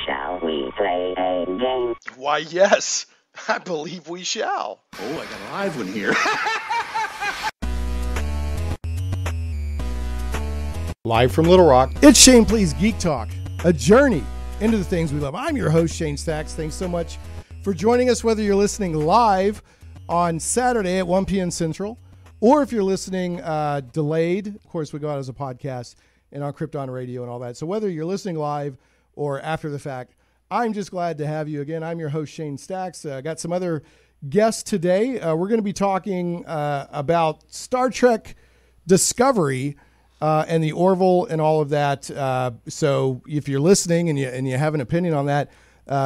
Shall we play a game? Why, yes, I believe we shall. Oh, I got a live one here. Live from Little Rock, it's Shane Plays Geek Talk, a journey into the things we love. I'm your host, Shane Stacks. Thanks so much for joining us, whether you're listening live on Saturday at 1 p.m. Central, or if you're listening delayed. Of course, we go out as a podcast and on Krypton Radio and all that. So whether you're listening live or after the fact, I'm just glad to have you again. I'm your host, Shane Stacks. I got some other guests today. We're going to be talking about Star Trek Discovery and the Orville and all of that. So if you're listening and you have an opinion on that,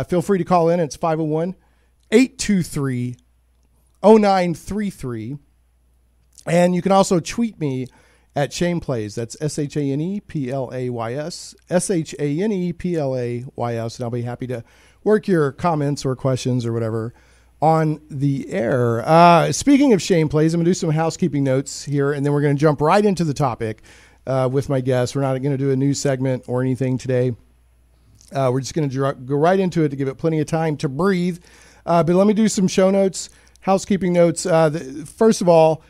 feel free to call in. It's 501-823-0933. And you can also tweet me at Shane Plays. That's ShanePlays, ShanePlays, and I'll be happy to work your comments or questions or whatever on the air. Speaking of Shane Plays, I'm going to do some housekeeping notes here, and then we're going to jump right into the topic with my guests. We're not going to do a news segment or anything today. We're just going to go right into it to give it plenty of time to breathe. But let me do some show notes, housekeeping notes. First of all,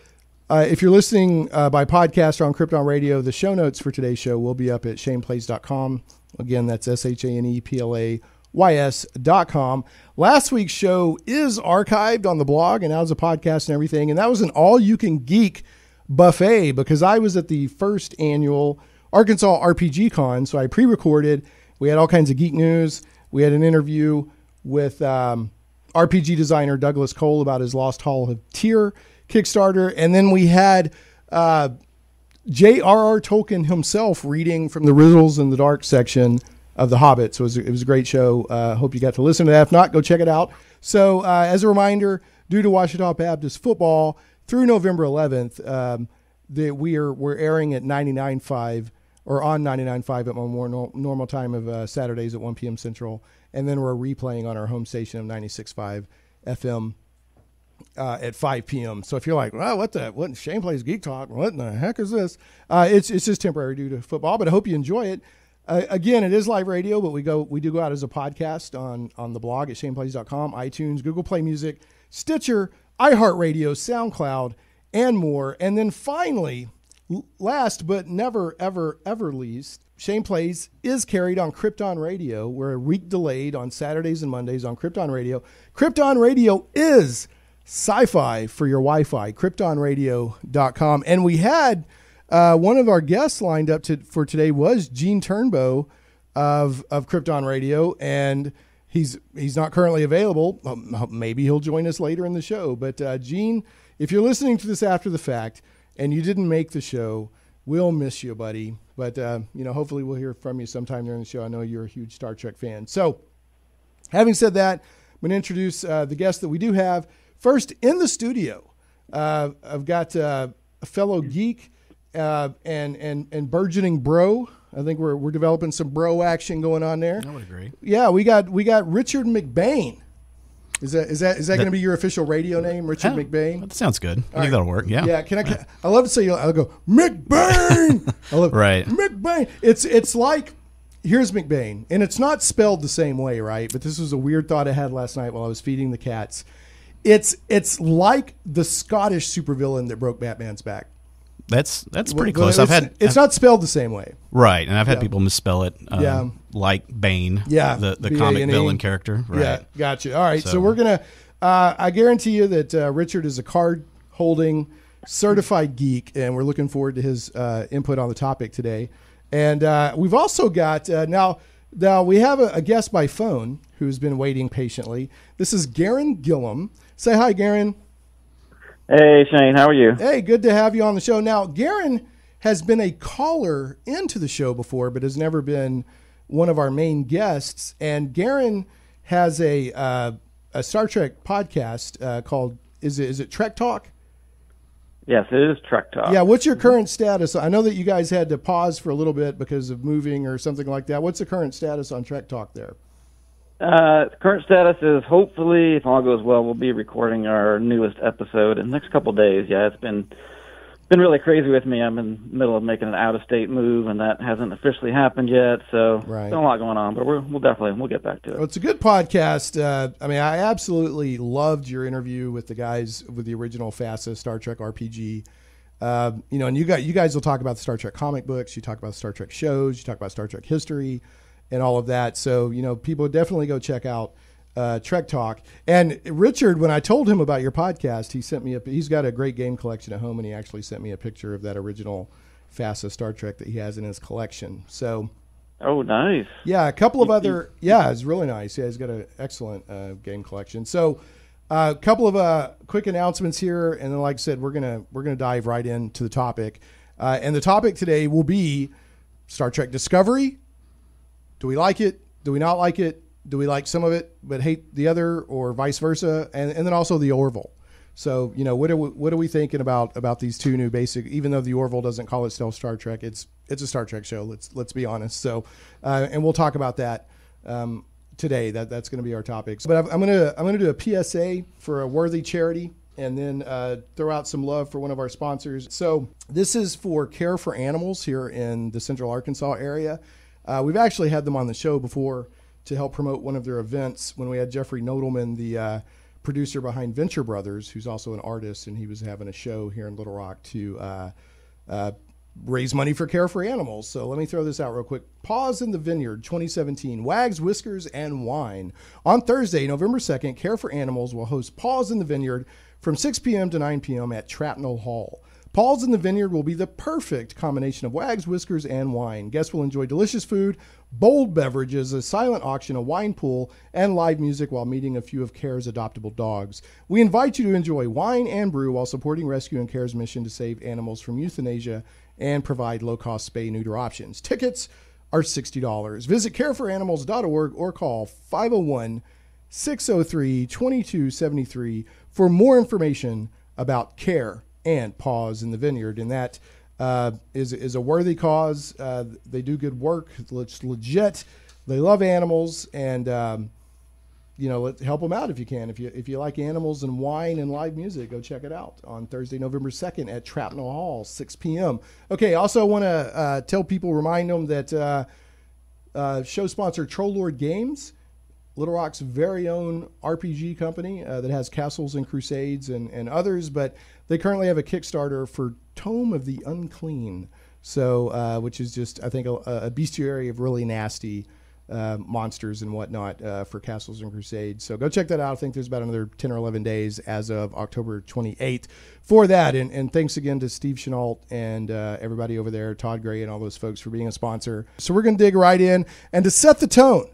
if you're listening by podcast or on Krypton Radio, the show notes for today's show will be up at shaneplays.com. Again, that's ShanePlays.com. Last week's show is archived on the blog and now as a podcast and everything. And that was an all-you-can-geek buffet because I was at the first annual Arkansas RPG Con. So I pre-recorded. We had all kinds of geek news. We had an interview with RPG designer Douglas Cole about his Lost Hall of Tyr Kickstarter. And then we had J.R.R. Tolkien himself reading from the Riddles in the Dark section of The Hobbit. So it was a great show. Hope you got to listen to that. If not, go check it out. So as a reminder, due to Ouachita Baptist football through November 11th, we're airing at 99.5 or on 99.5 at my more normal time of Saturdays at 1 p.m. Central. And then we're replaying on our home station of 96.5 FM at 5 p.m. So if you're like, well, what Shane Plays Geek Talk, what in the heck is this? It's just temporary due to football, but I hope you enjoy it. Again, it is live radio, but we do go out as a podcast on the blog at shaneplays.com, iTunes, Google Play Music, Stitcher, iHeartRadio, SoundCloud, and more. And then finally, last but never, ever, ever least, Shane Plays is carried on Krypton Radio. We're a week delayed on Saturdays and Mondays on Krypton Radio. Krypton Radio is SciFi for your Wi-Fi, KryptonRadio.com. And we had one of our guests lined up for today was Gene Turnbow of Krypton Radio, and he's not currently available. Maybe he'll join us later in the show. But Gene, if you're listening to this after the fact and you didn't make the show, we'll miss you, buddy. But hopefully we'll hear from you sometime during the show. I know you're a huge Star Trek fan. So, having said that, I'm going to introduce the guests that we do have. First, in the studio, I've got a fellow geek and burgeoning bro. I think we're developing some bro action going on there. I would agree. Yeah, we got Richard McBain. Is that going to be your official radio name, Richard McBain? That sounds good. I think that'll work. Yeah. Yeah. I love to say I'll go McBain. I love right. McBain. It's like. Here's McBain, and it's not spelled the same way, right? But this was a weird thought I had last night while I was feeding the cats. It's like the Scottish supervillain that broke Batman's back. That's pretty close. It's not spelled the same way, right? And I've had people misspell it, like Bane, the comic villain character. Right. Yeah, gotcha. All right, so we're gonna. I guarantee you that Richard is a card-holding, certified geek, and we're looking forward to his input on the topic today. And we've also got now we have a guest by phone who's been waiting patiently. This is Gaaron Gilham. Say hi, Gaaron. Hey, Shane. How are you? Hey, good to have you on the show. Now, Gaaron has been a caller into the show before, but has never been one of our main guests. And Gaaron has a Star Trek podcast called is it Trek Talk? Yes, it is Trek Talk. Yeah, what's your current status? I know that you guys had to pause for a little bit because of moving or something like that. What's the current status on Trek Talk there? Current status is hopefully, if all goes well, we'll be recording our newest episode in the next couple of days. Yeah, it's been been really crazy with me. I'm in the middle of making an out-of-state move, and that hasn't officially happened yet. So there's a lot going on, but we'll get back to it. Well, it's a good podcast. I mean, I absolutely loved your interview with the guys with the original FASA Star Trek RPG. And you guys will talk about the Star Trek comic books. You talk about Star Trek shows. You talk about Star Trek history and all of that. So, people definitely go check out Trek Talk. And Richard, when I told him about your podcast, he sent me he's got a great game collection at home, and he actually sent me a picture of that original FASA Star Trek that he has in his collection. So, oh, nice. Yeah, a couple of other, it's really nice. Yeah, he's got an excellent game collection. So, a couple of quick announcements here, and then, like I said, we're gonna dive right into the topic. And the topic today will be Star Trek Discovery. Do we like it? Do we not like it? Do we like some of it but hate the other, or vice versa? And then also the Orville. So, what are we thinking about these two new basic? Even though the Orville doesn't call itself Star Trek, it's a Star Trek show. Let's be honest. So, and we'll talk about that today. That's going to be our topics. But I'm gonna do a PSA for a worthy charity, and then throw out some love for one of our sponsors. So this is for Care for Animals here in the Central Arkansas area. We've actually had them on the show before to help promote one of their events when we had Jeffrey Nodelman, the producer behind Venture Brothers, who's also an artist, and he was having a show here in Little Rock to raise money for Care for Animals. So let me throw this out real quick. Paws in the Vineyard 2017, Wags, Whiskers, and Wine. On Thursday, November 2nd, Care for Animals will host Paws in the Vineyard from 6 p.m. to 9 p.m. at Trapnell Hall. Paws in the Vineyard will be the perfect combination of Wags, Whiskers, and wine. Guests will enjoy delicious food, bold beverages, a silent auction, a wine pool, and live music while meeting a few of Care's adoptable dogs. We invite you to enjoy wine and brew while supporting Rescue and Care's mission to save animals from euthanasia and provide low-cost spay-neuter options. Tickets are $60. Visit careforanimals.org or call 501-603-2273 for more information about Care and Paws in the Vineyard. And that is a worthy cause. They do good work. It's legit. They love animals, and help them out if you can. If you like animals and wine and live music, go check it out on Thursday, November 2nd at Trapnell Hall, 6 p.m. Okay, also want to remind them that show sponsor Troll Lord Games, Little Rock's very own RPG company that has Castles and Crusades and others, but they currently have a Kickstarter for Tome of the Unclean, so which is just, I think, a bestiary of really nasty monsters and whatnot for Castles and Crusades. So go check that out. I think there's about another 10 or 11 days as of October 28th for that. And thanks again to Steve Chenault and everybody over there, Todd Gray and all those folks for being a sponsor. So we're going to dig right in. And to set the tone,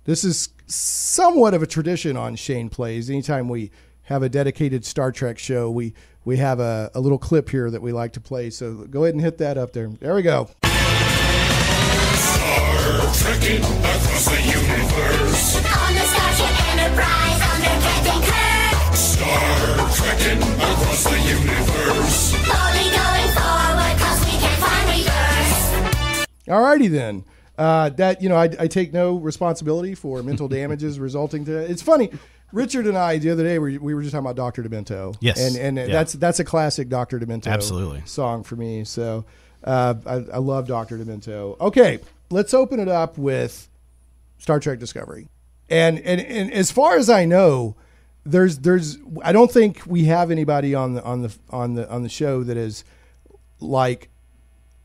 this is somewhat of a tradition on Shane Plays. Anytime we have a dedicated Star Trek show, we have a little clip here that we like to play. So go ahead and hit that up there. There we go. Star trekking across the universe. On the Starship Enterprise under Captain Kirk. Star trekking across the universe. Slowly going forward 'cause we can't find reverse. Alrighty then. I take no responsibility for mental damages resulting to. It's funny. Richard and I the other day we were just talking about Dr. Demento. Yes, and that's a classic Dr. Demento absolutely song for me. So I love Dr. Demento. Okay, let's open it up with Star Trek Discovery, and as far as I know, there's I don't think we have anybody on the show that is like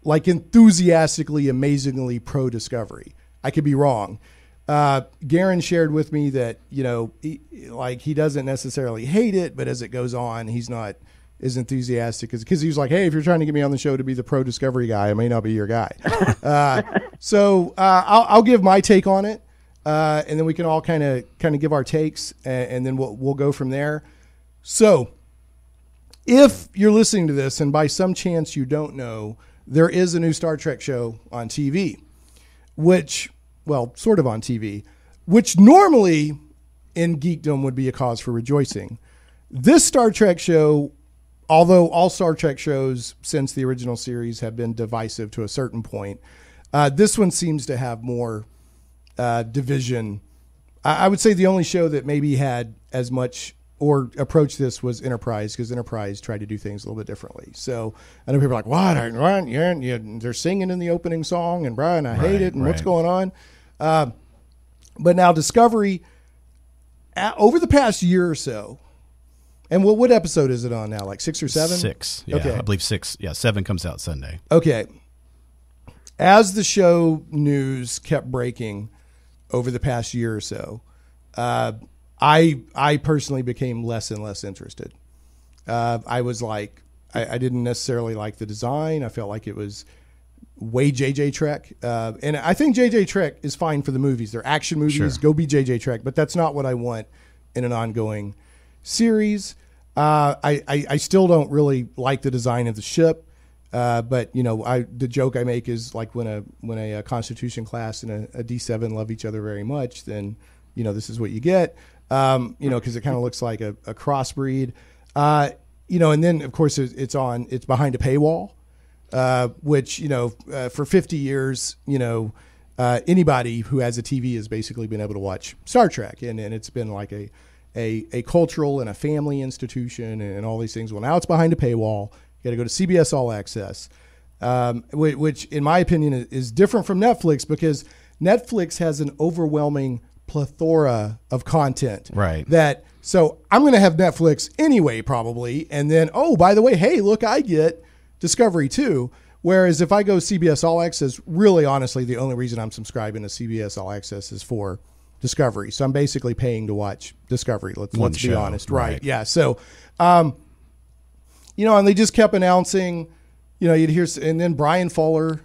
enthusiastically, amazingly pro Discovery. I could be wrong. Gaaron shared with me that, he doesn't necessarily hate it, but as it goes on, he's not as enthusiastic because he was like, hey, if you're trying to get me on the show to be the pro Discovery guy, I may not be your guy. So I'll give my take on it. And then we can all kind of give our takes and then we'll go from there. So if you're listening to this and by some chance you don't know, there is a new Star Trek show on TV, sort of on TV, which normally in geekdom would be a cause for rejoicing. This Star Trek show, although all Star Trek shows since the original series have been divisive to a certain point, this one seems to have more division. I would say the only show that maybe had as much or approached this was Enterprise, because Enterprise tried to do things a little bit differently. So I know people are like, what? They're singing in the opening song, and Brian, I hate it, and what's going on? But now Discovery, over the past year or so, and what episode is it on now? Like 6 or 7? 6. Yeah, okay. I believe 6. Yeah, 7 comes out Sunday. Okay. As the show news kept breaking over the past year or so, I personally became less and less interested. I was like, I didn't necessarily like the design. I felt like it was way JJ Trek. And I think JJ Trek is fine for the movies. They're action movies. Sure. Go be JJ Trek. But that's not what I want in an ongoing series. I still don't really like the design of the ship. But the joke I make is like when a Constitution class and a D7 love each other very much, then this is what you get. Because it kind of looks like a crossbreed. And then of course it's behind a paywall, which for 50 years, anybody who has a TV has basically been able to watch Star Trek, and it's been like a cultural and a family institution and all these things. Well, now it's behind a paywall. You got to go to CBS All Access, which in my opinion is different from Netflix, because Netflix has an overwhelming plethora of content. Right. So I'm going to have Netflix anyway, probably. And then, oh, by the way, hey, look, I get Discovery too. Whereas if I go CBS All Access, really, honestly, the only reason I'm subscribing to CBS All Access is for Discovery. So I'm basically paying to watch Discovery. Let's be honest. Right. Yeah. So, and they just kept announcing, you'd hear, and then Brian Fuller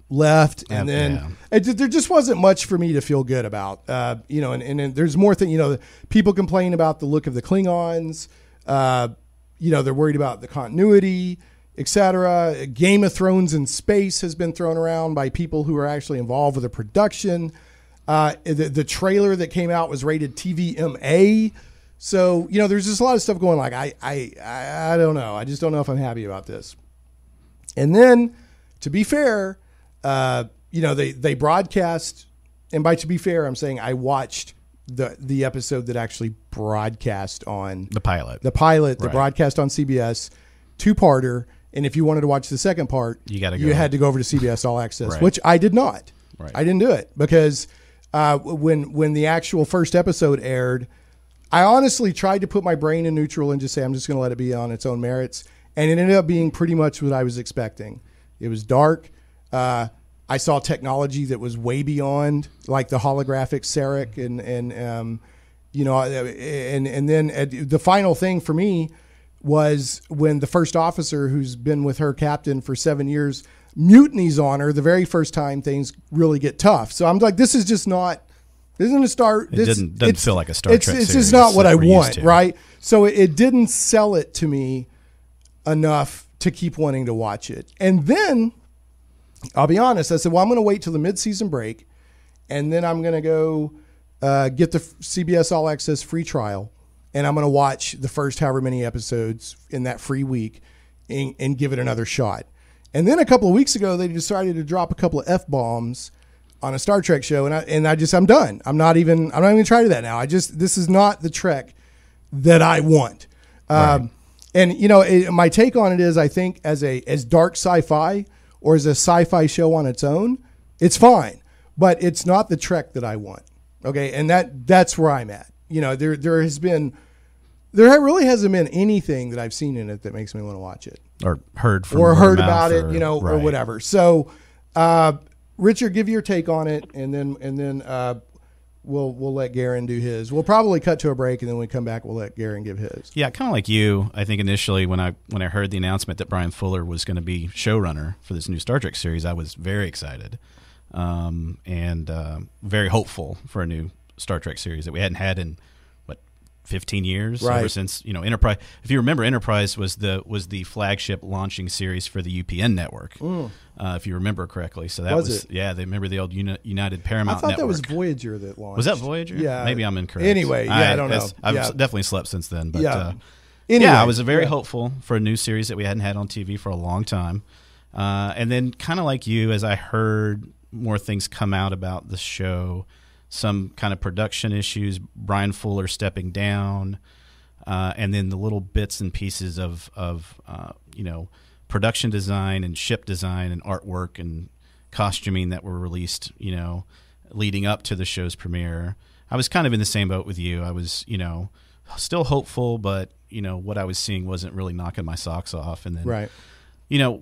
left, and then there just wasn't much for me to feel good about, and there's more things, people complain about the look of the Klingons, they're worried about the continuity, etc. Game of Thrones in space has been thrown around by people who are actually involved with the production. The trailer that came out was rated TVMA. So, there's just a lot of stuff going like, I don't know. I just don't know if I'm happy about this. And then, to be fair, they broadcast, and by to be fair, I'm saying I watched the episode that actually broadcast on the pilot, the broadcast on CBS, 2-parter. And if you wanted to watch the second part, you had to go over to CBS All Access, which I did not. Right. I didn't do it because when the actual first episode aired, I honestly tried to put my brain in neutral and just say, I'm just going to let it be on its own merits. And it ended up being pretty much what I was expecting. It was dark. I saw technology that was way beyond like the holographic Sarek and then the final thing for me was when the first officer, who's been with her captain for 7 years, mutinies on her the very first time things really get tough. So I'm like, this is just not. Isn't a Star? It doesn't feel like a Star Trek series. It's just not what I want, right? So it didn't sell it to me enough to keep wanting to watch it. And then, I'll be honest, I said, well, I'm going to wait till the mid-season break, and then I'm going to go get the CBS All Access free trial, and I'm going to watch the first however many episodes in that free week and give it another shot. And then a couple of weeks ago, they decided to drop a couple of F-bombs on a Star Trek show, I'm done. I'm not even going to try to that now. This is not the Trek that I want. Right. My take on it is, I think as dark sci-fi or as a sci-fi show on its own, it's fine, but it's not the Trek that I want. Okay. And that's where I'm at. There really hasn't been anything that I've seen in it that makes me want to watch it or heard about it, or whatever. So, Richard, give your take on it, and then we'll let Gaaron do his. We'll probably cut to a break, and then when we come back, we'll let Gaaron give his. Yeah, kind of like you. I think initially when I heard the announcement that Brian Fuller was going to be showrunner for this new Star Trek series, I was very excited and very hopeful for a new Star Trek series that we hadn't had in 15 years, ever since Enterprise. If you remember, Enterprise was the flagship launching series for the UPN network. If you remember correctly. So that was they remember the old United Paramount. I thought network. That was Voyager that launched. Was that Voyager? Yeah, maybe I'm incorrect. Anyway, I don't know. I've definitely slept since then, but anyway, I was very hopeful for a new series that we hadn't had on TV for a long time. And then, kind of like you, as I heard more things come out about the show, some kind of production issues, Brian Fuller stepping down, and then the little bits and pieces of production design and ship design and artwork and costuming that were released, leading up to the show's premiere. I was kind of in the same boat with you. I was, still hopeful, but what I was seeing wasn't really knocking my socks off. And then,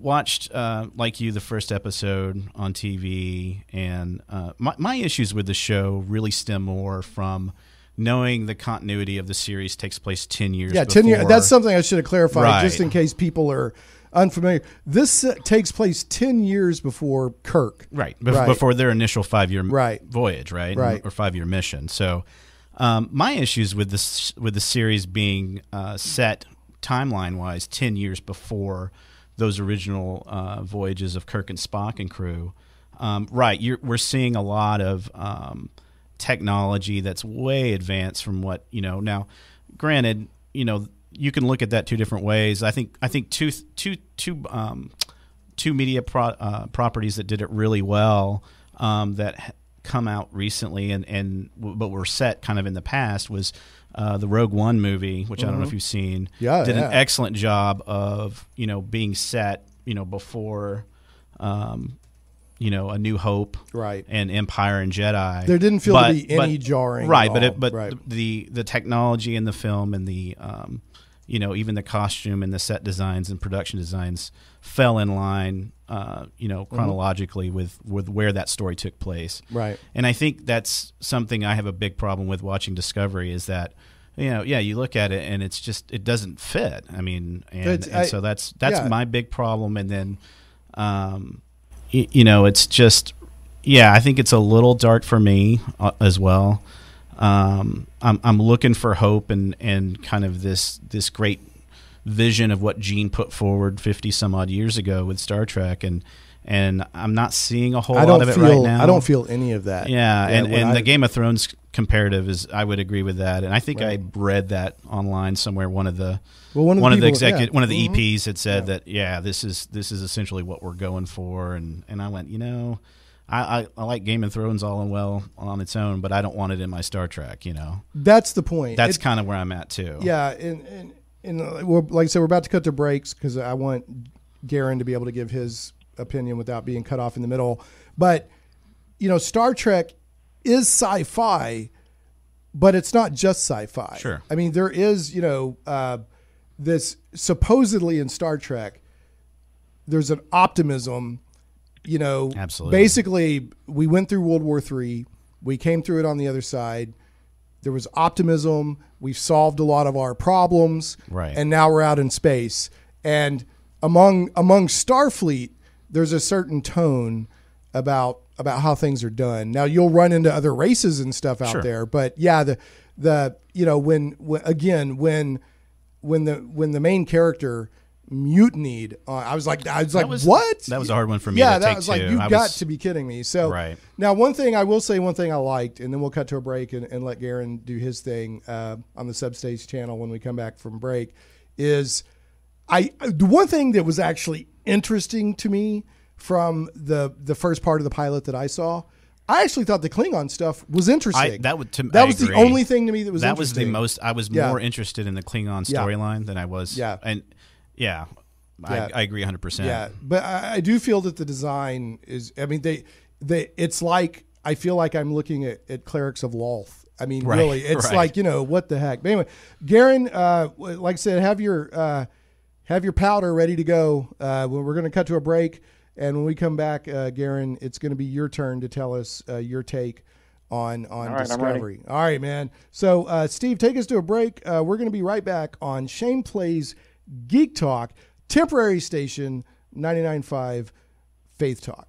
watched like you the first episode on TV, and my issues with the show really stem more from knowing the continuity of the series takes place 10 years. Yeah, before. 10 years. That's something I should have clarified, Right. just in case people are unfamiliar. This takes place 10 years before Kirk. Right, before their initial 5-year voyage, right? Right. Or 5-year mission. So my issues with the series being set timeline-wise 10 years before those original voyages of Kirk and Spock and crew. We're seeing a lot of technology that's way advanced from what now. Granted, you can look at that two different ways. I think two media properties that did it really well that come out recently but were set kind of in the past was the Rogue One movie, which I don't know if you've seen. Yeah, did an excellent job of being set before A New Hope, right, and Empire and Jedi. There didn't feel to be any jarring, right? Right. The technology in the film and the even the costume and the set designs and production designs fell in line, chronologically with where that story took place. Right. And I think that's something I have a big problem with watching Discovery is that, you look at it and it's just, it doesn't fit. I mean, so that's my big problem. And then, it's just, I think it's a little dark for me as well. I'm looking for hope and kind of this great vision of what Gene put forward 50 some odd years ago with Star Trek, and I'm not seeing a whole lot of it right now. I don't feel any of that. Yeah, and the Game of Thrones comparative is, I would agree with that, and I think I read that online somewhere. One of the EPs had said that this is essentially what we're going for, and I went, I like Game of Thrones all and well on its own, but I don't want it in my Star Trek, That's the point. That's kind of where I'm at, too. Yeah, and like I said, we're about to cut to breaks because I want Gaaron to be able to give his opinion without being cut off in the middle. But, Star Trek is sci-fi, but it's not just sci-fi. Sure. I mean, there is, this supposedly in Star Trek, there's an optimism. Absolutely. Basically, we went through World War III. We came through it on the other side. There was optimism. We've solved a lot of our problems. Right. And now we're out in space. And among Starfleet, there's a certain tone about how things are done. Now, you'll run into other races and stuff out there. But, when the main character mutinied. I was like, what? That was a hard one for me. Yeah, to that take was like, too. you got to be kidding me. So now, one thing I liked, and then we'll cut to a break and let Gaaron do his thing on the Substage channel when we come back from break, is the one thing that was actually interesting to me from the first part of the pilot that I saw. I actually thought the Klingon stuff was interesting. That was the only thing to me that was interesting. That was the most. I was more interested in the Klingon storyline than I was. Yeah. I agree 100%. Yeah, but I do feel that the design is. I mean, it's like I feel like I'm looking at Clerics of Lolth. I mean, really, it's like what the heck. But anyway, Gaaron, like I said, have your powder ready to go. We're going to cut to a break. And when we come back, Gaaron, it's going to be your turn to tell us your take on Discovery. All right, man. So, Steve, take us to a break. We're going to be right back on Shane Plays Geek Talk, temporary station 99.5 Faith Talk.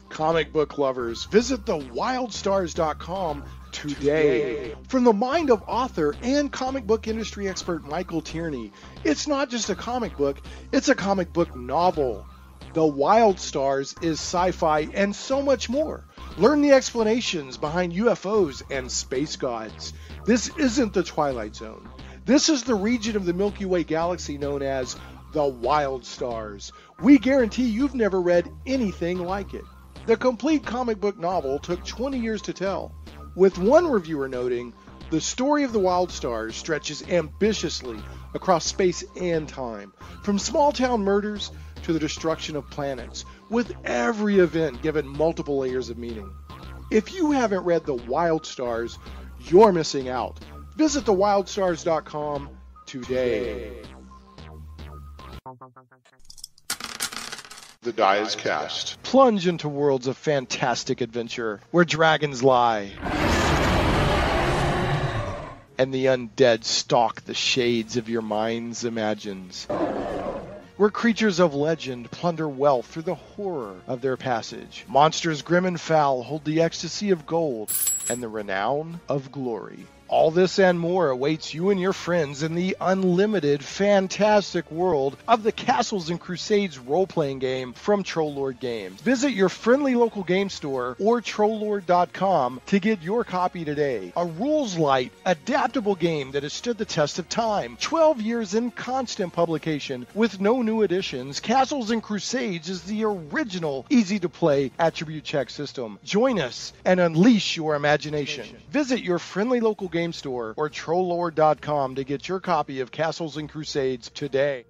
Comic book lovers, visit thewildstars.com today. From the mind of author and comic book industry expert Michael Tierney, it's not just a comic book, it's a comic book novel. The Wild Stars is sci-fi and so much more. Learn the explanations behind UFOs and space gods. This isn't the Twilight Zone. This is the region of the Milky Way galaxy known as the Wild Stars. We guarantee you've never read anything like it. The complete comic book novel took 20 years to tell, with one reviewer noting, "The story of the Wild Stars stretches ambitiously across space and time, from small-town murders to the destruction of planets, with every event given multiple layers of meaning." If you haven't read The Wild Stars, you're missing out. Visit thewildstars.com today. The die is cast. Plunge into worlds of fantastic adventure where dragons lie and the undead stalk the shades of your mind's imagines. Where creatures of legend plunder wealth through the horror of their passage. Monsters grim and foul hold the ecstasy of gold and the renown of glory. All this and more awaits you and your friends in the unlimited, fantastic world of the Castles and Crusades role-playing game from Trollord Games. Visit your friendly local game store or Trollord.com to get your copy today. A rules-light, adaptable game that has stood the test of time. 12 years in constant publication with no new additions. Castles and Crusades is the original, easy-to-play attribute check system. Join us and unleash your imagination. Visit your friendly local game store or Trollord.com to get your copy of Castles and Crusades today.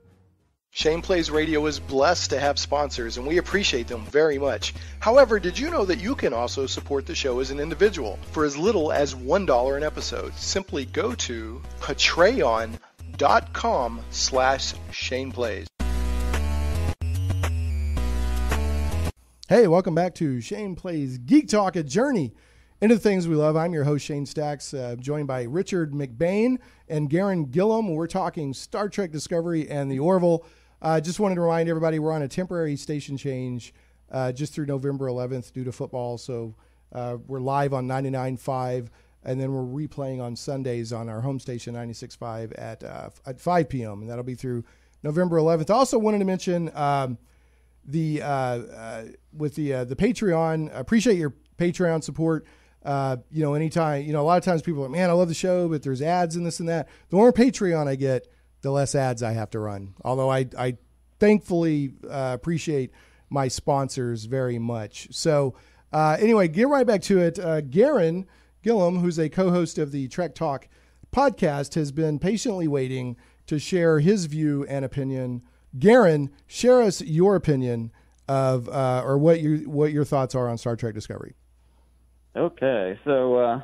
Shane Plays Radio is blessed to have sponsors, and we appreciate them very much. However, did you know that you can also support the show as an individual for as little as $1 an episode? Simply go to patreon.com/Shane Plays. Hey, welcome back to Shane Plays Geek Talk, a journey into the things we love. I'm your host, Shane Stacks, joined by Richard McBain and Gaaron Gilham. We're talking Star Trek Discovery and the Orville. Just wanted to remind everybody we're on a temporary station change just through November 11th due to football. So we're live on 99.5, and then we're replaying on Sundays on our home station, 96.5 at 5 p.m., and that'll be through November 11th. Also wanted to mention with the Patreon, appreciate your Patreon support. Anytime, a lot of times people are, man, I love the show, but there's ads and this and that. The more Patreon I get, the less ads I have to run. Although I thankfully appreciate my sponsors very much. So anyway, get right back to it. Gaaron Gilham, who's a co-host of the Trek Talk podcast, has been patiently waiting to share his view and opinion. Gaaron, share us your opinion of or what your thoughts are on Star Trek Discovery. Okay, so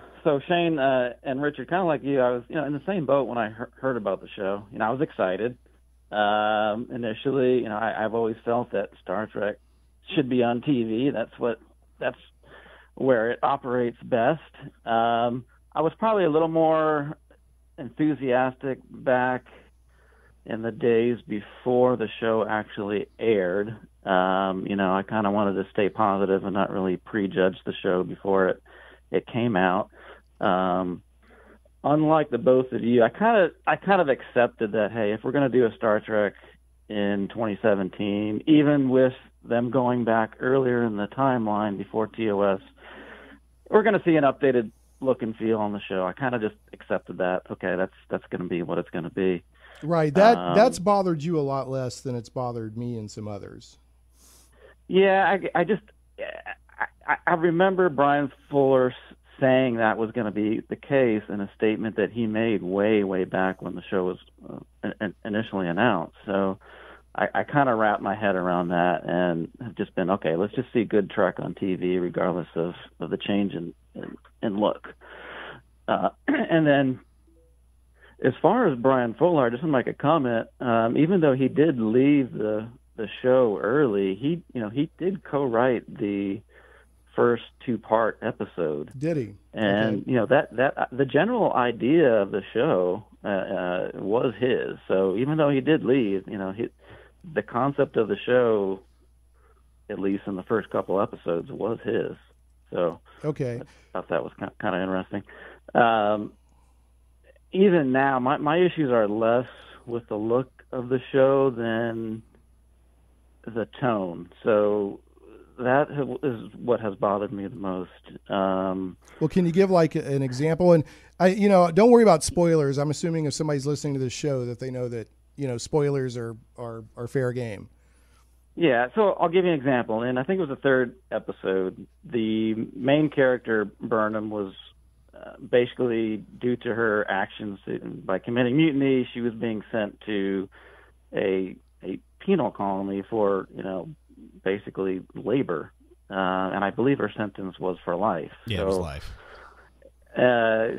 Shane and Richard, kind of like you, I was in the same boat when I heard about the show. I was excited initially. I've always felt that Star Trek should be on TV. That's where it operates best. I was probably a little more enthusiastic back in the days before the show actually aired. I kind of wanted to stay positive and not really prejudge the show before it came out. Unlike the both of you, I kind of accepted that, hey, if we're going to do a Star Trek in 2017, even with them going back earlier in the timeline before TOS, we're going to see an updated look and feel on the show. I kind of just accepted that. Okay, that's going to be what it's going to be. Right. That's bothered you a lot less than it's bothered me and some others. Yeah, I remember Brian Fuller saying that was going to be the case in a statement that he made way back when the show was initially announced. So I kind of wrapped my head around that and have just been, okay, let's just see good Trek on TV regardless of the change in look. And then as far as Brian Fuller, I just want to make a comment. Even though he did leave the show early, he did co-write the first 2-part episode. Did he? And that the general idea of the show was his. So even though he did leave, the concept of the show, at least in the first couple episodes, was his. So okay, I thought that was kind of interesting. Even now, my issues are less with the look of the show than the tone. So that is what has bothered me the most. Well, can you give like an example? And don't worry about spoilers. I'm assuming if somebody's listening to this show that they know that spoilers are fair game. Yeah, so I'll give you an example. And I think it was the third episode. The main character, Burnham, was basically, due to her actions by committing mutiny, she was being sent to a penal colony for, basically labor. And I believe her sentence was for life. Yeah, it was life.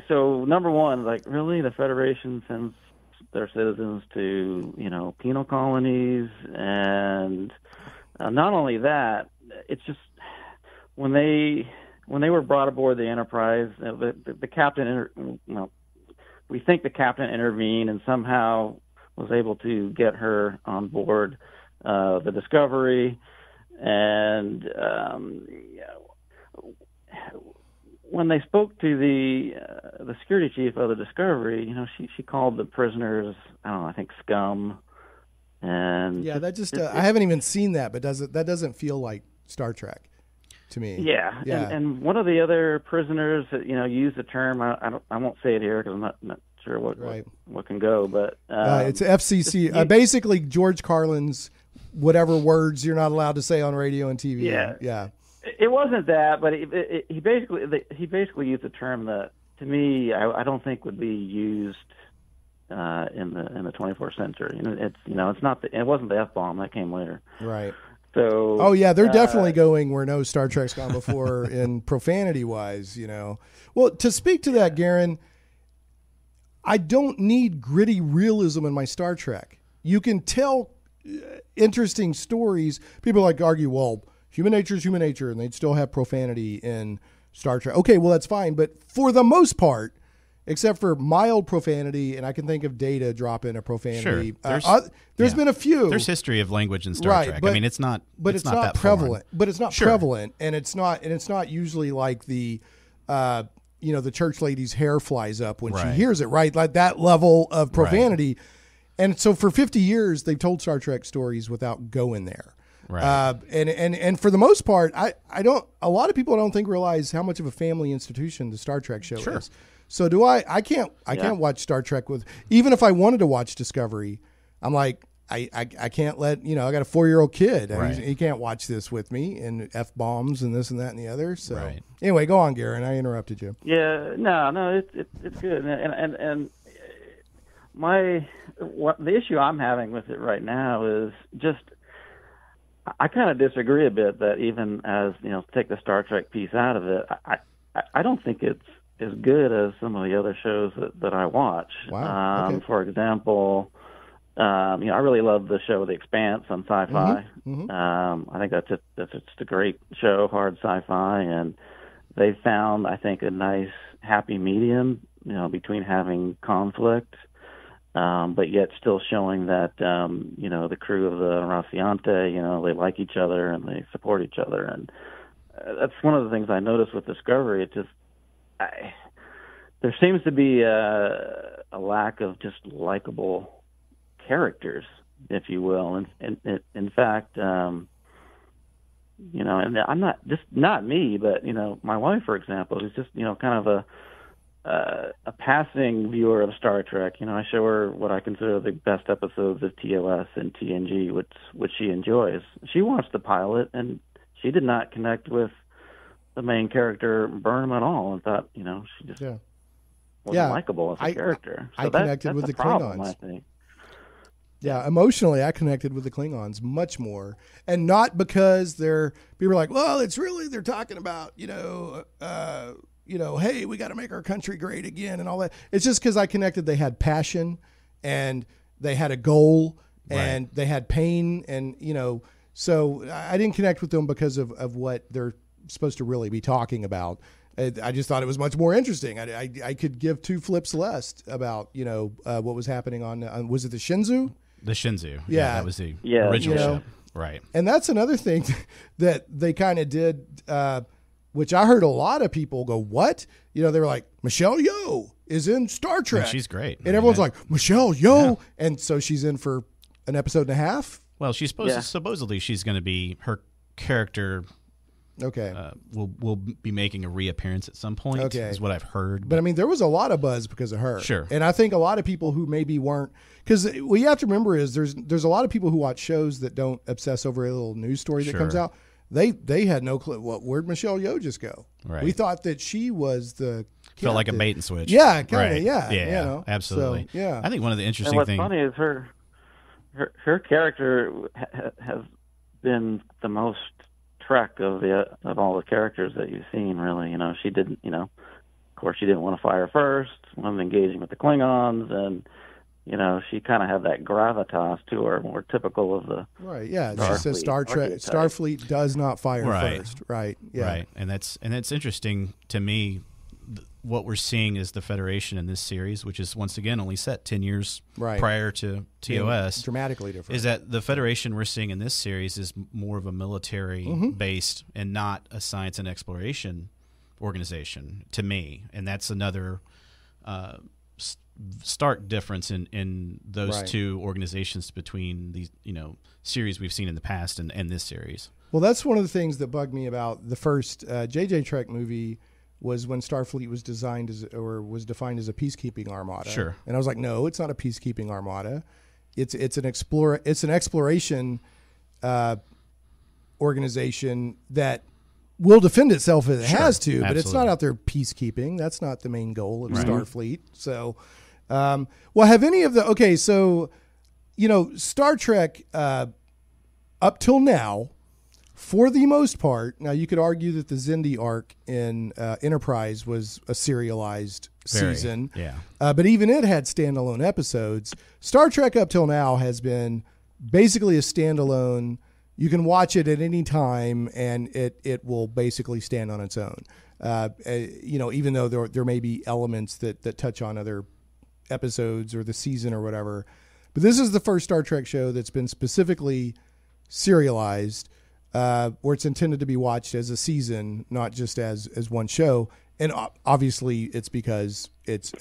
So number one, like, really, the Federation sends their citizens to, penal colonies, and not only that, it's just when they were brought aboard the Enterprise, the captain, we think the captain intervened and somehow was able to get her on board the Discovery, and when they spoke to the security chief of the Discovery, she called the prisoners, I think scum. And yeah, that just I haven't even seen that, but that doesn't feel like Star Trek to me. Yeah. And one of the other prisoners, used the term. I won't say it here because I'm not sure what can go, but it's FCC. Basically, George Carlin's whatever words you're not allowed to say on radio and TV. Yeah. It wasn't that, but he basically used a term that, to me, I don't think would be used in the 24th century. It's not it wasn't the F-bomb that came later. Right. So. Oh yeah, they're definitely going where no Star Trek's gone before in profanity wise. Well, to speak to that, Gaaron, I don't need gritty realism in my Star Trek. You can tell interesting stories. People argue, well, human nature is human nature, and they'd still have profanity in Star Trek. Okay, well, that's fine. But for the most part, except for mild profanity, and I can think of Data drop in a profanity. Sure. There's been a few. There's history of language in Star Trek. But, it's not. But it's not that prevalent. foreign. But it's not Sure. prevalent, and it's not usually like the, the church lady's hair flies up when she hears it. Right, like that level of profanity. Right. And so for 50 years, they've told Star Trek stories without going there. Right. And for the most part, a lot of people don't realize how much of a family institution the Star Trek show is. So I can't watch Star Trek even if I wanted to watch Discovery, I'm like, I can't let, I got a 4-year-old kid. Right. He can't watch this with me, and F-bombs and this and that and the other. So anyway, go on, Gaaron. I interrupted you. Yeah, no, it's good. And the issue I'm having with it right now is just, I kind of disagree a bit that even as, take the Star Trek piece out of it, I don't think it's as good as some of the other shows that I watch. Wow. Okay. For example, I really love the show The Expanse on SciFi. Mm-hmm. I think that's just a great show, hard sci-fi, and they found, I think, a nice happy medium, between having conflict, but yet still showing that, the crew of the Raciante, they like each other and they support each other. And that's one of the things I noticed with Discovery. It just, there seems to be a lack of just likable characters, if you will. And in fact, and I'm not me, but, my wife, for example, is just, kind of a passing viewer of Star Trek. I show her what I consider the best episodes of TOS and TNG, which she enjoys. She watched the pilot, and she did not connect with the main character, Burnham, at all, and thought, she just wasn't likable as a character. So I connected with the problem, Klingons. I think. Yeah, emotionally, I connected with the Klingons much more, and not because people are like, well, it's really they're talking about, hey, we got to make our country great again and all that. It's just because I connected. They had passion, and they had a goal, and they had pain, and so I didn't connect with them because of what they're supposed to really be talking about. I just thought it was much more interesting. I could give two flips less about what was happening on was it the Shinzu? The Shinzu. Yeah. That was the original show. Right. And that's another thing that they kind of did, which I heard a lot of people go, what? They were like, Michelle Yeoh is in Star Trek. And she's great. And everyone's like, Michelle Yeoh. Yeah. And so she's in for an episode and a half. Well, supposedly she's going to be, her character Okay. will be making a reappearance at some point. Okay. Is what I've heard. But I mean, there was a lot of buzz because of her. Sure. And I think a lot of people who maybe weren't, because what you have to remember is there's a lot of people who watch shows that don't obsess over a little news story that Sure. comes out. They had no clue. Where'd Michelle Yeoh just go? Right. We thought that she was the Felt like a captain. bait and switch. Yeah, kind of. Right. Yeah, Yeah. you know. Absolutely. So, yeah. I think one of the And interesting what's things. funny is her character has been the most Trek of all the characters that you've seen. Really, you know, she didn't. You know, of course, she didn't want to fire first. Wasn't engaging with the Klingons, and you know, she kind of had that gravitas to her, more typical of the Right. Yeah. She Starfleet says Star Trek, archetype. Starfleet does not fire Right. first. Right. Yeah. Right, and that's interesting to me. What we're seeing is the Federation in this series, which is once again only set 10 years Right. prior to TOS, Dramatically different. is that the Federation we're seeing in this series is more of a military based and not a science and exploration organization to me, and that's another stark difference in those Right. two organizations between these series we've seen in the past and this series. Well, that's one of the things that bugged me about the first JJ Trek movie was when Starfleet was designed as was defined as a peacekeeping armada. Sure. And I was like, no, it's not a peacekeeping armada. It's an exploration organization that will defend itself if it Sure. has to, but it's not Absolutely. out there peacekeeping. That's not the main goal of Starfleet. So, well, have any of the so Star Trek up till now, for the most part, now you could argue that the Xindi arc in Enterprise was a serialized Very, season. yeah. But even it had standalone episodes. Star Trek up till now has been basically a standalone. You can watch it at any time, and it will basically stand on its own. Even though there may be elements that touch on other episodes or the season or whatever. But this is the first Star Trek show that's been specifically serialized, where it's intended to be watched as a season, not just as one show. And obviously, it's because it's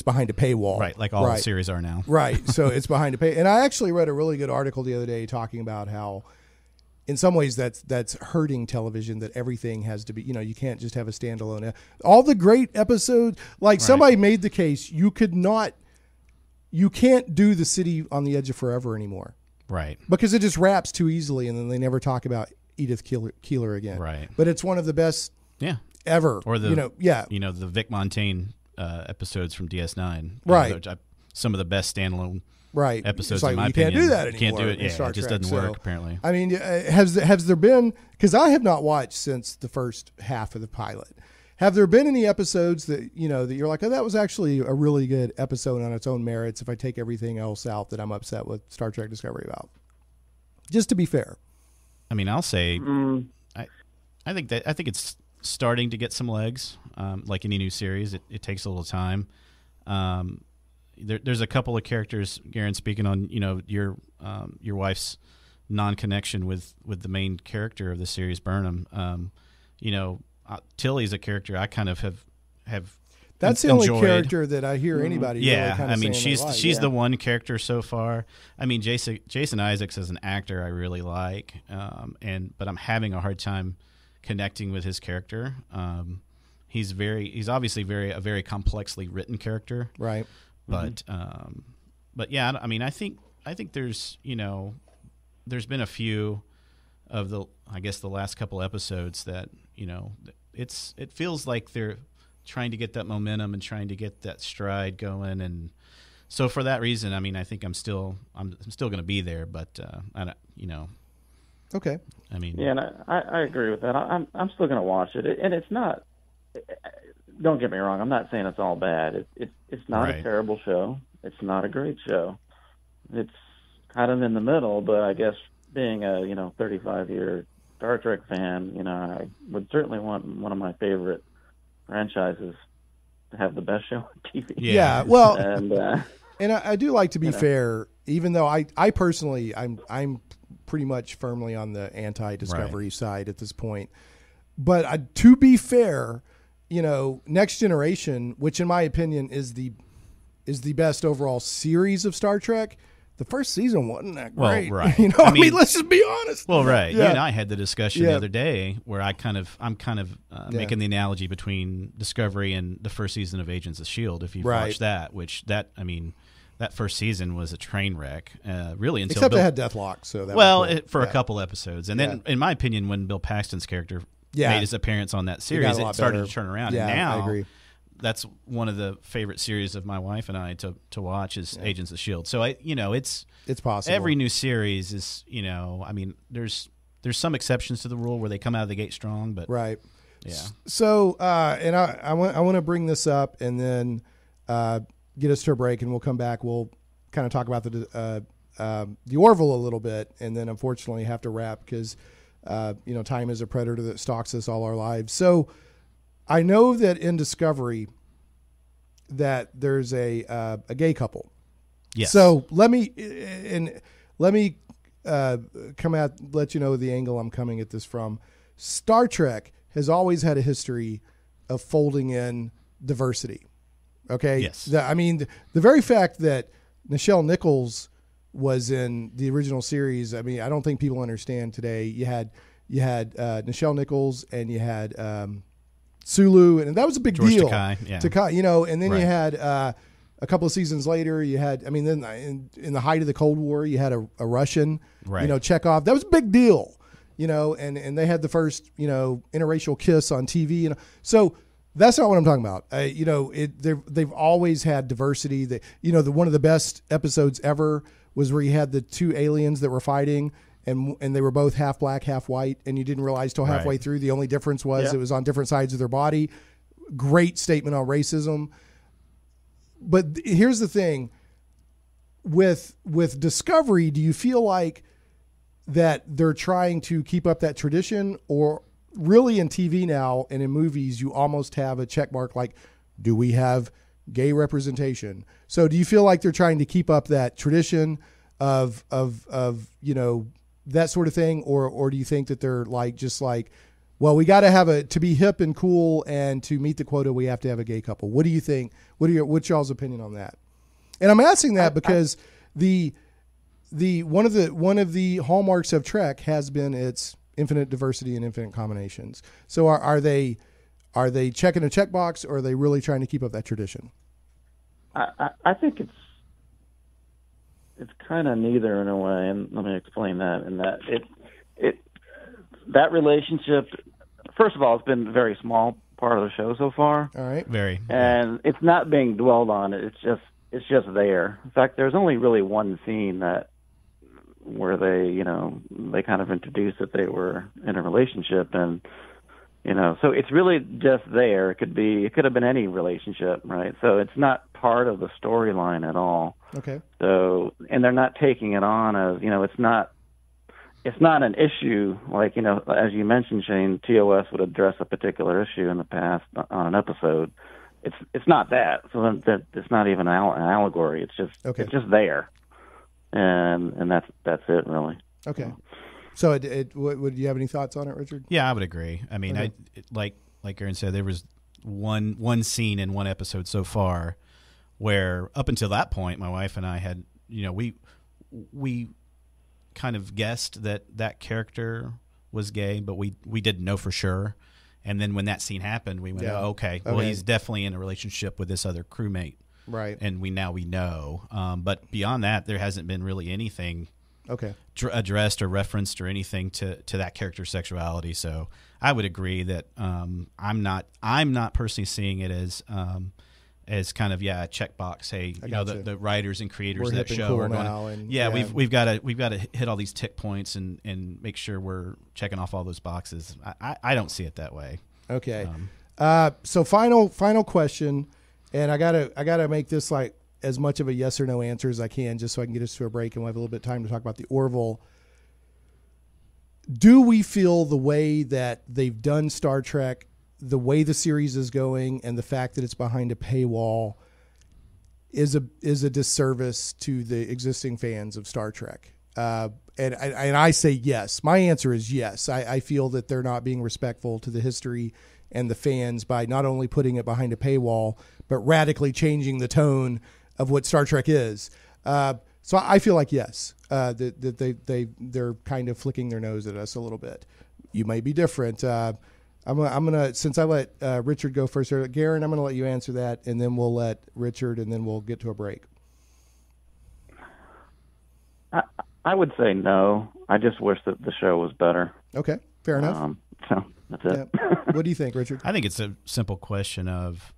behind a paywall, Right, like all the series are now. Right, so it's behind a pay. And I actually read a really good article the other day talking about how, in some ways, that's hurting television. That everything has to be, you can't just have a standalone. All the great episodes, like somebody made the case, you can't do The City on the Edge of Forever anymore. Right. Because it just wraps too easily, and then they never talk about Edith Keeler again. Right. But it's one of the best Yeah. ever. Or the the Vic Montaigne episodes from DS9. Right. Some of the best standalone right episodes. It's like, in my you opinion. can't do that You can't anymore do it. in Yeah, Star it just Trek. doesn't work So, apparently. I mean, has there been, because I have not watched since the first half of the pilot. Have there been any episodes that that you're like, oh, that was actually a really good episode on its own merits? If I take everything else out, that I'm upset with Star Trek Discovery about. Just to be fair. I mean, I'll say, I think it's starting to get some legs. Like any new series, it takes a little time. There's a couple of characters, Gaaron, speaking on your wife's non-connection with the main character of the series, Burnham. Tilly's a character I kind of have. That's the enjoyed. only character that I hear anybody. Yeah, really kind of I mean saying they like. she's the one character so far. I mean Jason Isaacs as an actor I really like, but I'm having a hard time connecting with his character. He's obviously a very complexly written character, right? But yeah, I mean I think there's there's been a few of the last couple episodes that it feels like they're trying to get that momentum and trying to get that stride going, and so for that reason, I mean, I think I'm still going to be there, but I don't, Okay. I mean, Yeah, and I agree with that. I'm still going to watch it, and it's not. Don't get me wrong. I'm not saying it's all bad. It's not Right. a terrible show. It's not a great show. It's kind of in the middle, but I guess being a 35-year Star Trek fan, I would certainly want one of my favorite franchises to have the best show on TV. Yeah. Well, and I do like to be fair, even though I personally I'm pretty much firmly on the anti-Discovery side at this point. But to be fair, Next Generation, which in my opinion is the best overall series of Star Trek, the first season wasn't that Well, great. right. You know, I mean, let's just be honest. Well, right. Yeah. You and I had the discussion Yeah. the other day where I'm kind of making the analogy between Discovery and the first season of Agents of S.H.I.E.L.D. If you've Right. watched that, that first season was a train wreck, really. Until Except Bill, it had Deathlock, so that was cool. for Yeah. a couple episodes, and then, in my opinion, when Bill Paxton's character Yeah. made his appearance on that got series, a lot it started better. to turn around. Yeah, and now, I agree. that's one of the favorite series of my wife and I to watch is Agents of S.H.I.E.L.D. So it's possible. Every new series is, I mean, there's some exceptions to the rule where they come out of the gate strong, but Right. yeah. So, and I want to bring this up and then get us to a break, and we'll come back. We'll kind of talk about the Orville a little bit, and then unfortunately have to wrap because time is a predator that stalks us all our lives. So, I know that in Discovery that there's a gay couple. Yes. So let me let you know the angle I'm coming at this from. Star Trek has always had a history of folding in diversity. Okay. Yes. The very fact that Nichelle Nichols was in the original series, I mean, I don't think people understand today. You had Nichelle Nichols and you had Sulu, and that was a big George deal. Takei, yeah. Takei, and then Right. you had a couple of seasons later, you had, then in the height of the Cold War, you had a Russian, Right. Chekhov. That was a big deal, and they had the first, interracial kiss on TV. So that's not what I'm talking about. They've always had diversity. One of the best episodes ever was where you had the two aliens that were fighting, and they were both half black, half white, and you didn't realize till halfway Right. through the only difference was it was on different sides of their body. Great statement on racism. But here's the thing. With Discovery, do you feel like that they're trying to keep up that tradition, or really in TV now and in movies, you almost have a check mark like, do we have gay representation? So do you feel like they're trying to keep up that tradition of that sort of thing, or do you think that they're well, we got to to be hip and cool and to meet the quota, we have to have a gay couple? What do you think? What's y'all's opinion on that? And I'm asking that because one of the hallmarks of Trek has been its infinite diversity and infinite combinations. So are they checking a checkbox, or are they really trying to keep up that tradition? I think it's kind of neither in a way, and let me explain that. In that that relationship, first of all, it's been a very small part of the show so far. All right. Very. And it's not being dwelled on. It's just there. In fact, there's only really one scene where they kind of introduced that they were in a relationship, and so it's really just there. It could have been any relationship, right? So it's not part of the storyline at all. Okay. So, and they're not taking it on as, it's not an issue like, as you mentioned, Shane, TOS would address a particular issue in the past on an episode. It's not that. So that it's not even an allegory. It's just It's just there, and that's it really. Okay. So would you have any thoughts on it, Richard? Yeah, I would agree. I mean, Okay. like Gaaron said, there was one scene in one episode so far where up until that point, my wife and I had, we kind of guessed that character was gay, but we didn't know for sure. And then when that scene happened, we went, oh, okay, well, he's definitely in a relationship with this other crewmate. Right. And we know. But beyond that, there hasn't been really anything addressed or referenced or anything to that character's sexuality. So I would agree that I'm not personally seeing it as kind of a checkbox. Hey, the writers and creators of that show are going. We've got to hit all these tick points and make sure we're checking off all those boxes. I don't see it that way. Okay. So final question, and I gotta make this like as much of a yes or no answer as I can, just so I can get us to a break and we'll have a little bit of time to talk about the Orville. Do we feel the way that they've done Star Trek, the way the series is going, and the fact that it's behind a paywall is a disservice to the existing fans of Star Trek? And I say yes. My answer is yes. I feel that they're not being respectful to the history and the fans by not only putting it behind a paywall, but radically changing the tone of what Star Trek is. So I feel like yes, that they're kind of flicking their nose at us a little bit. You may be different. I'm gonna since I let Richard go first. Gaaron, I'm gonna let you answer that, and then we'll let Richard, and then we'll get to a break. I would say no. I just wish that the show was better. Okay, fair enough. So that's it. Yeah. What do you think, Richard? I think it's a simple question of,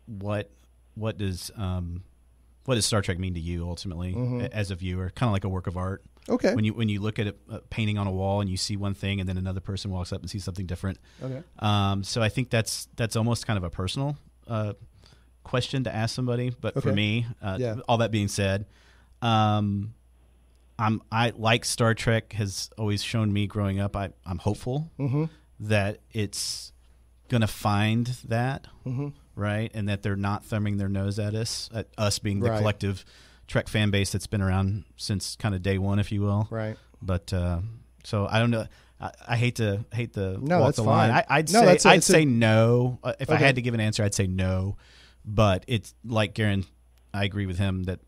what does Star Trek mean to you ultimately as a viewer? Kind of like a work of art. Okay. When you look at a painting on a wall and you see one thing, and then another person walks up and sees something different. Okay. So I think that's almost kind of a personal question to ask somebody. But for me, all that being said, I like Star Trek has always shown me growing up. I'm hopeful that it's gonna find that right, and that they're not thumbing their nose at us being the collective Trek fan base that's been around since kind of day one, if you will. Right. But so I don't know. I hate to no, walk that's the fine. line. I'd say no. If I had to give an answer, I'd say no. But it's like Gaaron, I agree with him that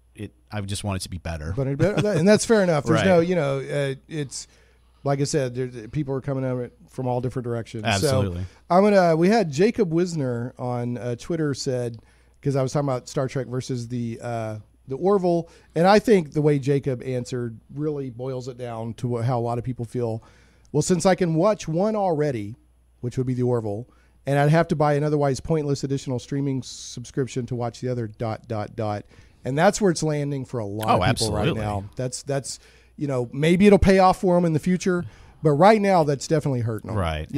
I just want it to be better. But and that's fair enough. There's Right. no, it's like I said, people are coming at it from all different directions. Absolutely. So we had Jacob Wisner on Twitter said, because I was talking about Star Trek versus the Orville, and I think the way Jacob answered really boils it down to how a lot of people feel. Well, since I can watch one already, which would be the Orville, and I'd have to buy an otherwise pointless additional streaming subscription to watch the other ... And that's where it's landing for a lot of people right now. That's maybe it'll pay off for them in the future, but right now that's definitely hurting them. Right.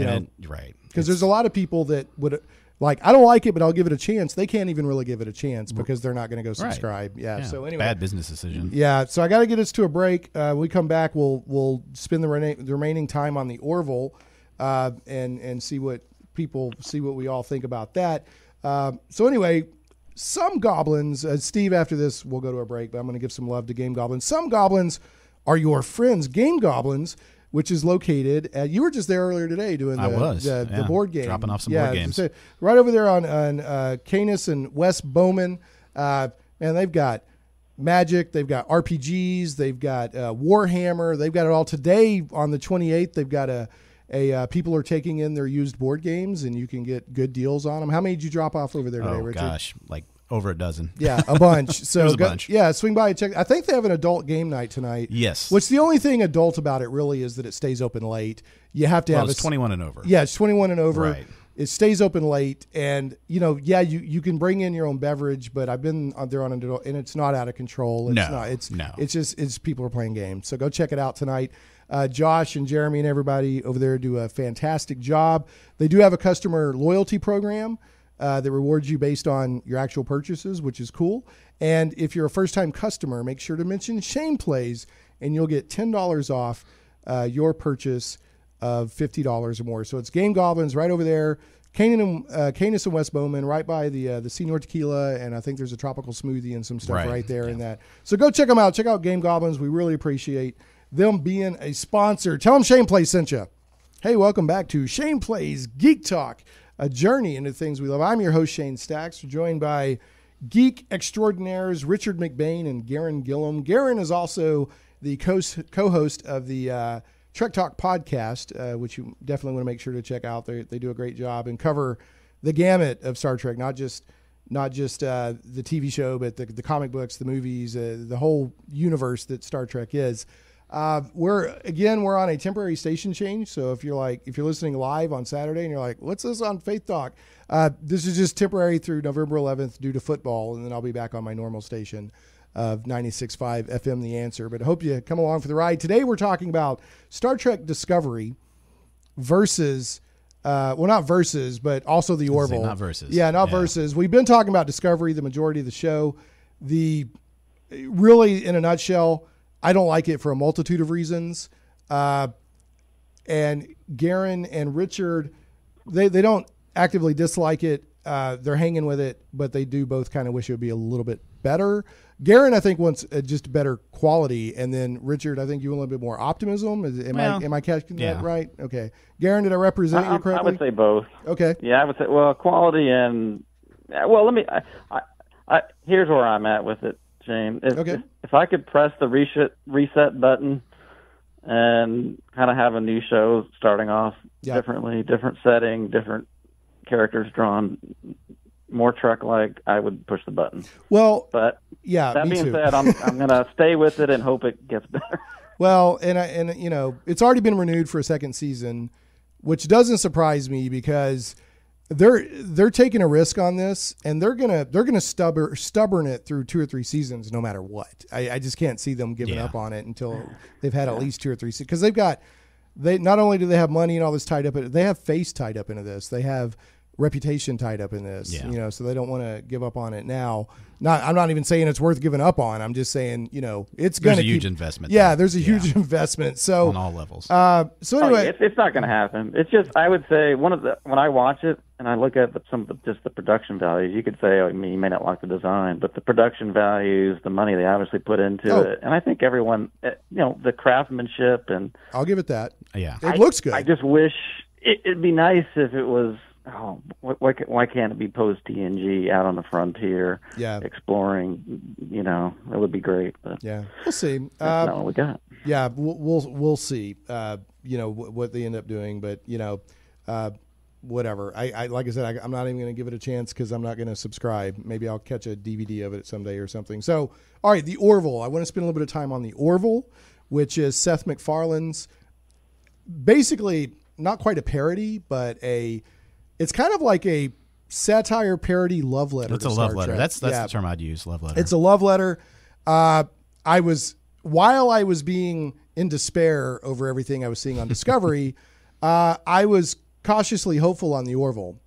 Right. Because there's a lot of people that would like, I don't like it, but I'll give it a chance. They can't even really give it a chance because they're not going to go subscribe. Right. Yeah. So anyway, bad business decision. Yeah. So I got to get us to a break. We come back. We'll spend the remaining time on the Orville, and see what we all think about that. So anyway. Some goblins, Steve, after this, we'll go to a break, but I'm going to give some love to Game Goblins. Some goblins are your friends. Game Goblins, which is located at, you were just there earlier today doing the board game. Dropping off some board games. So right over there on Canis and West Bowman. Man, they've got Magic, they've got RPGs, they've got Warhammer, they've got it all. Today on the 28th, they've got people are taking in their used board games, and you can get good deals on them. How many did you drop off over there today, Richard? Oh, gosh, like over a dozen. Yeah, a bunch. So a bunch. Yeah, swing by and check. I think they have an adult game night tonight. Yes. Which the only thing adult about it really is that it stays open late. You have to have it's 21 and over. Yeah, it's 21 and over. Right. It stays open late, and you can bring in your own beverage, but I've been there on an adult, and it's not out of control. It's just people are playing games. So go check it out tonight. Josh and Jeremy and everybody over there do a fantastic job. They do have a customer loyalty program that rewards you based on your actual purchases, which is cool. And if you're a first-time customer, make sure to mention Shane Plays, and you'll get $10 off your purchase of $50 or more. So it's Game Goblins right over there, Canis and West Bowman, right by the Senior Tequila, and I think there's a tropical smoothie and some stuff right there in that. So go check them out. Check out Game Goblins. We really appreciate them being a sponsor. Tell them Shane Plays sent you. Hey, welcome back to Shane Plays Geek Talk, a journey into things we love. I'm your host, Shane Stacks. We're joined by geek extraordinaires Richard McBain and Gaaron Gilham. Gaaron is also the co-host of the Trek Talk podcast, which you definitely want to make sure to check out. They do a great job and cover the gamut of Star Trek, not just the TV show, but the comic books, the movies, the whole universe that Star Trek is. We're on a temporary station change. So if you're listening live on Saturday and you're like, what's this on Faith Talk? This is just temporary through November 11th due to football. And then I'll be back on my normal station of 96.5 FM, The Answer. But I hope you come along for the ride. Today we're talking about Star Trek Discovery versus, not versus, but also the Orville. Not versus. Yeah, not versus. We've been talking about Discovery the majority of the show. Really, in a nutshell, I don't like it for a multitude of reasons. And Gaaron and Richard, they don't actively dislike it. They're hanging with it, but they do both kind of wish it would be a little bit better. Gaaron, I think, wants just better quality. And then Richard, I think you want a little bit more optimism. Am I catching that right? Okay. Gaaron, did I represent you correctly? I would say both. Okay. Yeah, I would say, quality and, here's where I'm at with it, Shane. Okay. If I could press the reset button and kind of have a new show starting off differently, different setting, different characters drawn, more Trek-like, I would push the button. Well, but yeah. That me being too. said, I'm going to stay with it and hope it gets better. Well, and you know, it's already been renewed for a second season, which doesn't surprise me because they're taking a risk on this, and they're gonna stubborn it through 2 or 3 seasons no matter what. I just can't see them giving up on it until they've had at least 2 or 3 seasons, because they not only do they have money and all this tied up, they have face tied up into this. They have reputation tied up in this, you know, so they don't want to give up on it now. I'm not even saying it's worth giving up on. I'm just saying, you know, it's going to huge investment. Yeah, there's a huge investment. So on all levels. So anyway, it's not going to happen. It's just, I would say when I watch it and I look at some of just the production values, you could say, you may not like the design, but the production values, the money they obviously put into it, and I think everyone, you know, the craftsmanship, and I'll give it that. Yeah, it looks good. I just wish it'd be nice if it was. Oh, why can't it be post TNG out on the frontier, exploring? You know, that would be great. But we'll see. That's not what we got. Yeah, we'll see. You know what they end up doing, but you know, whatever. I like I said, I'm not even going to give it a chance because I'm not going to subscribe. Maybe I'll catch a DVD of it someday or something. So, all right, the Orville. I want to spend a little bit of time on the Orville, which is Seth MacFarlane's basically not quite a parody, but it's kind of like a satire parody love letter. It's a love letter. That's the term I'd use, love letter. It's a love letter. While I was being in despair over everything I was seeing on Discovery, I was cautiously hopeful on the Orville.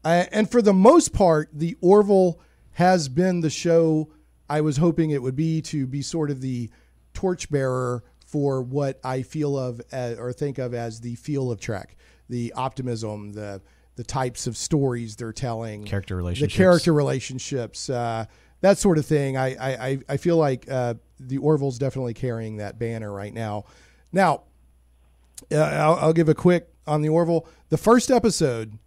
And for the most part, the Orville has been the show I was hoping it would be, to be sort of the torchbearer for what I feel of or think of as the feel of Trek, the optimism, the types of stories they're telling, the character relationships, that sort of thing. I feel like the Orville's definitely carrying that banner right now. Now, I'll give a quick on the Orville. The first episode,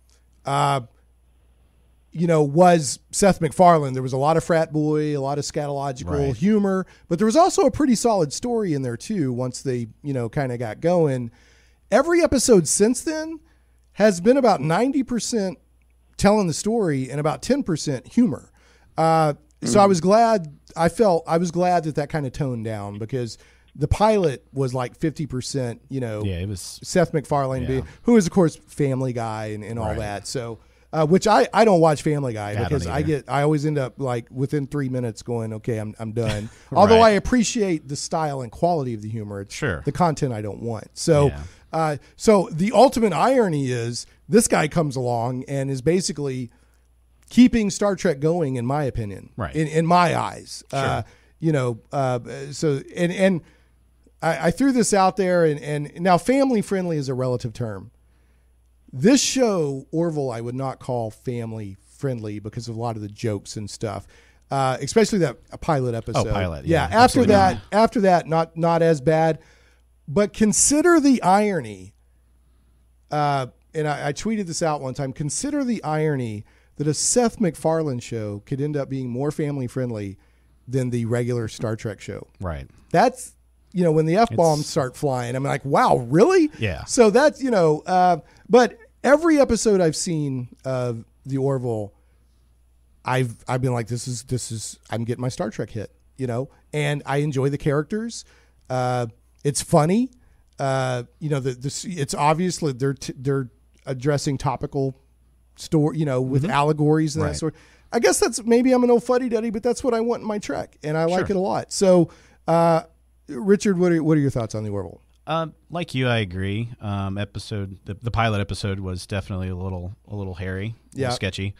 was Seth MacFarlane. There was a lot of frat boy, a lot of scatological humor, but there was also a pretty solid story in there too. Once they, kind of got going, every episode since then has been about 90% telling the story and about 10% humor. So I was glad that kind of toned down, because the pilot was like 50%, it was Seth MacFarlane, who is of course Family Guy and all that. So, which I don't watch Family Guy because I always end up like within 3 minutes going, okay, I'm done. Although I appreciate the style and quality of the humor. It's the content I don't want. So, so the ultimate irony is this guy comes along and is basically keeping Star Trek going, in my opinion, in my eyes. So I threw this out there, and now family friendly is a relative term. This show, Orville, I would not call family friendly because of a lot of the jokes and stuff, especially that pilot episode. Oh, pilot. After that, not as bad. But consider the irony, and I tweeted this out one time, consider the irony that a Seth MacFarlane show could end up being more family-friendly than the regular Star Trek show. Right. That's, when the F-bombs start flying, I'm like, wow, really? Yeah. So that's, but every episode I've seen of the Orville, I've been like, this is, I'm getting my Star Trek hit, and I enjoy the characters. It's funny, it's obviously they're addressing topical story, with allegories and that sort. I guess that's, maybe I'm an old fuddy-duddy, but that's what I want in my Trek, and I like it a lot. So, Richard, what are your thoughts on the Orville? Like you, I agree. The pilot episode was definitely a little hairy, a little sketchy.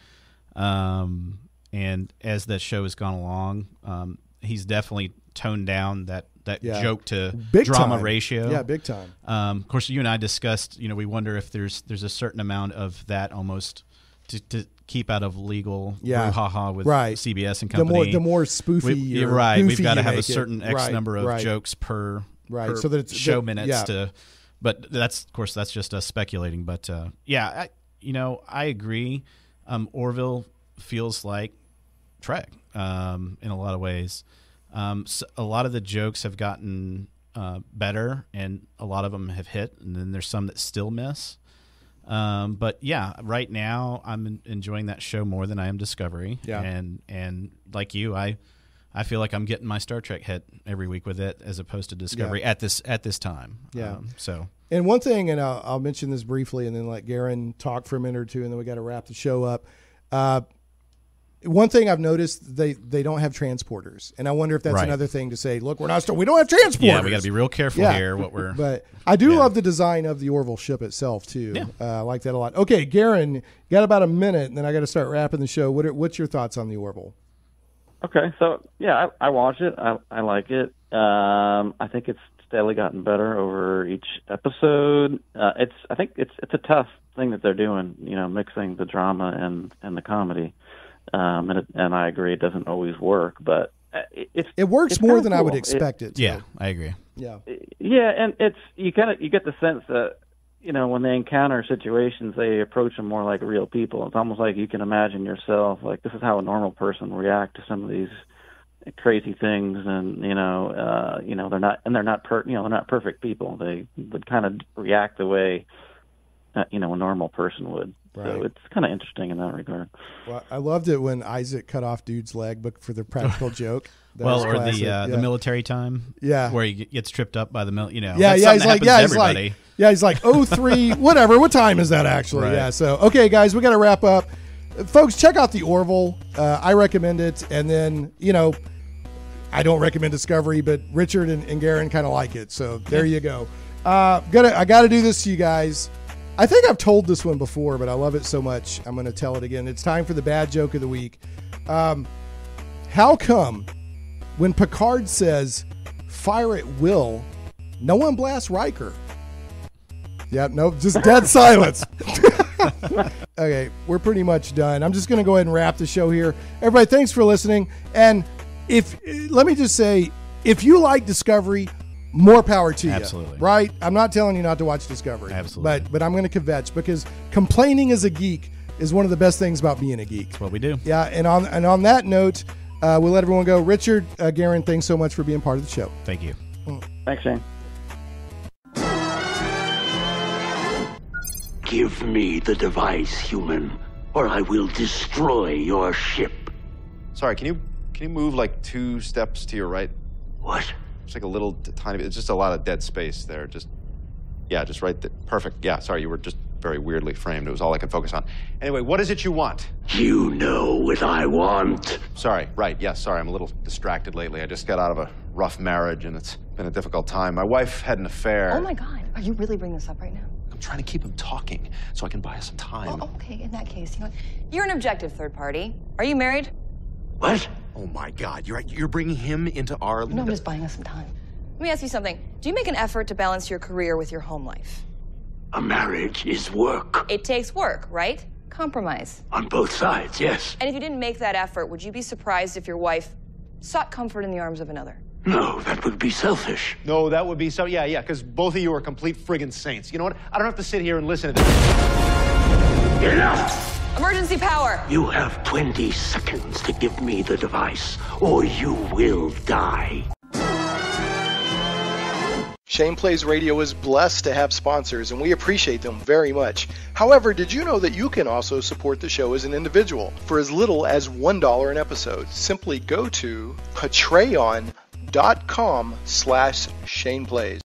And as that show has gone along, he's definitely toned down that joke to big drama time. ratio. Yeah, big time. Of course, you and I discussed, we wonder if there's a certain amount of that almost to keep out of legal brouhaha with CBS and company. The more spoofy, we've got to have a certain X number of jokes per so that it's show minutes to. But that's just us speculating. But I agree. Orville feels like Trek in a lot of ways. So a lot of the jokes have gotten better, and a lot of them have hit, and then there's some that still miss. But yeah, right now I'm enjoying that show more than I am Discovery. Yeah. And like you, I feel like I'm getting my Star Trek hit every week with it, as opposed to Discovery at this time. Yeah. And one thing, and I'll mention this briefly, and then let Gaaron talk for a minute or two, and then we got to wrap the show up. One thing I've noticed, they don't have transporters, and I wonder if that's another thing to say. Look, we don't have transporters. Yeah, we got to be real careful here. But I do love the design of the Orville ship itself too. Yeah. I like that a lot. Okay, Gaaron, you got about a minute, and then I got to start wrapping the show. What's your thoughts on the Orville? Okay, so yeah, I watch it. I like it. I think it's steadily gotten better over each episode. I think it's a tough thing that they're doing. Mixing the drama and the comedy. And I agree, it doesn't always work, but it works more than cool. I would expect it to. Yeah, I agree. Yeah, and you get the sense that when they encounter situations, they approach them more like real people. It's almost like you can imagine yourself, like this is how a normal person would react to some of these crazy things, and they're not perfect people. They would kind of react the way a normal person would. Right. So it's kind of interesting in that regard. Well, I loved it when Isaac cut off dude's leg, but for the practical joke. Or the military time. Yeah. Where he gets tripped up by the he's like 03, whatever. What time is that actually? Right. Yeah. So, okay, guys, we got to wrap up. Folks, check out the Orville. I recommend it. And then, I don't recommend Discovery, but Richard and Gaaron kind of like it. So there you go. I got to do this to you guys. I think I've told this one before, but I love it so much, I'm going to tell it again. It's time for the bad joke of the week. How come when Picard says, fire at will, no one blasts Riker? Yeah, nope, just dead silence. Okay, we're pretty much done. I'm just going to go ahead and wrap the show here. Everybody, thanks for listening. And let me just say, if you like Discovery, more power to you. Absolutely. Right? I'm not telling you not to watch Discovery. Absolutely. But I'm going to kvetch, because complaining as a geek is one of the best things about being a geek. That's what we do. Yeah, and on that note, we'll let everyone go. Richard, Gaaron, thanks so much for being part of the show. Thank you. Thanks, Shane. Give me the device, human, or I will destroy your ship. Sorry, can you move like 2 steps to your right? What? It's like a little tiny bit. It's just a lot of dead space there. Just right there. Perfect. Yeah, sorry, you were just very weirdly framed. It was all I could focus on. Anyway, what is it you want? You know what I want. Sorry, right. Yes, sorry, I'm a little distracted lately. I just got out of a rough marriage, and it's been a difficult time. My wife had an affair. Oh, my God. Are you really bringing this up right now? I'm trying to keep him talking so I can buy us some time. Oh, okay, in that case, you're an objective third party. Are you married? What? Oh, my God. You're bringing him into our... No, I'm just buying us some time. Let me ask you something. Do you make an effort to balance your career with your home life? A marriage is work. It takes work, right? Compromise. On both sides, yes. And if you didn't make that effort, would you be surprised if your wife sought comfort in the arms of another? No, that would be selfish. No, that would be so... Yeah, because both of you are complete friggin' saints. You know what? I don't have to sit here and listen to this. Enough! Emergency power! You have 20 seconds to give me the device, or you will die. Shane Plays Radio is blessed to have sponsors, and we appreciate them very much. However, did you know that you can also support the show as an individual for as little as $1 an episode? Simply go to patreon.com/ShanePlays.